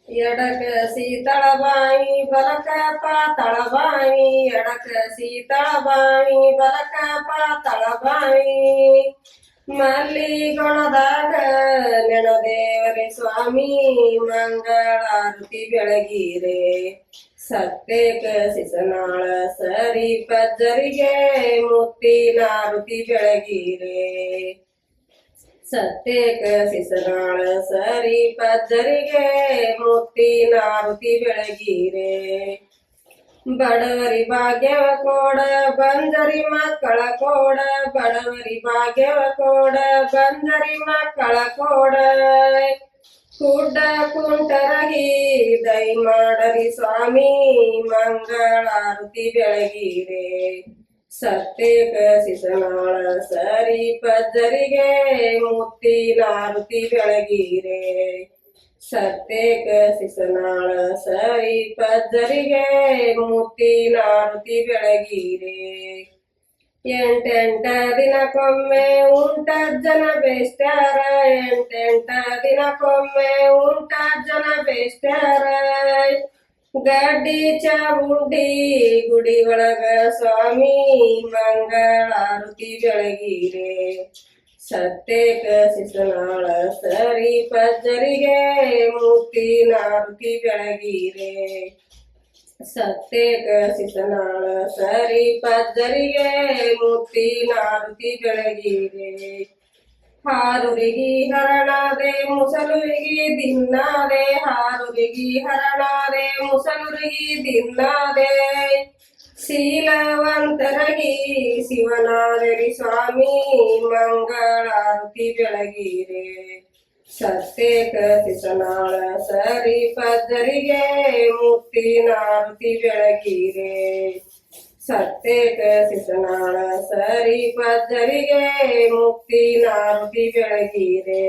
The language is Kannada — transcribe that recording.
ಎಡಕ ಸೀತಳಬಾಯಿ ಬಲಕ ಪಾತಳಬಾಯಿ ಎಡಕ ಸೀತಳಬಾಯಿ ಬಲಕ ಪಾತಳಬಾಯಿ ಮಲ್ಲಿಗೊಣದಾಗ ನೆನದೇವರೇ ಸ್ವಾಮಿ ಮಂಗಳಾರತಿ ಬೆಳಗಿರೆ ಸತ್ಯಕ ಸಿಸನಾಳ ಸರಿ ಪಜ್ಜರಿಗೆ ಮುತ್ತಿನಾರುತಿ ಬೆಳಗಿರೆ ಸತ್ಯಕ ಸಿಸನಾಳ ಸರಿ ಪಜ್ಜರಿಗೆ ಮುತ್ತಿನಾರುತಿ ಬೆಳಗಿರೆ ಬಡವರಿ ಭಾಗ್ಯವ ಕೋಡ ಬಂಜರಿ ಮಕ್ಕಳ ಕೋಡ ಬಡವರಿ ಭಾಗ್ಯವ ಕೋಡ ಬಂಜರಿ ಮಕ್ಕಳ ಕೋಡ ಕುಡ್ಡ ಕುಂಟರಗಿ ದೈ ಮಾಡರಿ ಸ್ವಾಮಿ ಮಂಗಳಾರತಿ ಬೆಳಗಿರೆ ಸತ್ಯಕ ಸಿಸನಾಳ ಸರಿ ಪಜ್ಜರಿಗೆ ಮುತ್ತಿನಾರುತಿ ಬೆಳಗಿರೆ ಸತ್ಯಕ ಸಿಸನಾಳ ಸರಿ ಪಜ್ಜರಿಗೆ ಮುತ್ತಿನಾರುತಿ ಬೆಳಗಿರೆ ಎಂಟೆಂಟ ದಿನಕ್ಕೊಮ್ಮೆ ಉಂಟಜ್ಜನ ಬೇಸ್ಟ್ಯಾರ ಎಂಟೆಂಟ ದಿನಕ್ಕೊಮ್ಮೆ ಉಂಟಜ್ಜನ ಬೇಸ್ಟ್ಯಾರ ಗಡ್ಡಿ ಚಾಮುಂಡಿ ಗುಡಿ ಒಳಗ ಸ್ವಾಮಿ ಮಂಗಳಾರತಿ ಬೆಳಗಿರೆ ಸತ್ಯಕ ಸಿಸನಾಳ ಸರಿ ಪಜ್ಜರಿಗೆ ಮುತ್ತಿನಾರುತಿ ಬೆಳಗಿರೆ ಸತ್ಯಕ ಸಿಸನಾಳ ಸರಿ ಪಜ್ಜರಿಗೆ ಮುತ್ತಿನಾರುತಿ ಬೆಳಗಿರೆ ಹಾರುರಿಗಿ ಹರಣಾದೆ ಮುಸಲುರಿಗಿ ದಿನ್ನಾದೆ ಹಾರುರಿಗಿ ಹರಣಾದೆ ಮುಸಲುರಿಗಿ ದಿನ್ನಾದೆ ಶೀಲವಂತರಗಿ ಶಿವನಾದರಿ ಸ್ವಾಮಿ ಮಂಗಳಾರತಿ ಬೆಳಗಿರೆ ಸತ್ಯಕ ಸಿಸನಾಳ ಸರಿ ಪಜ್ಜರಿಗೆ ಮುತ್ತಿನಾರುತಿ ಬೆಳಗಿರೆ ಸತ್ಯಕ ಸಿಸನಾಳ ಸರಿ ಪಜ್ಜರಿಗೆ ಮುತ್ತಿನಾರುತಿ ಬೆಳಗಿರೆ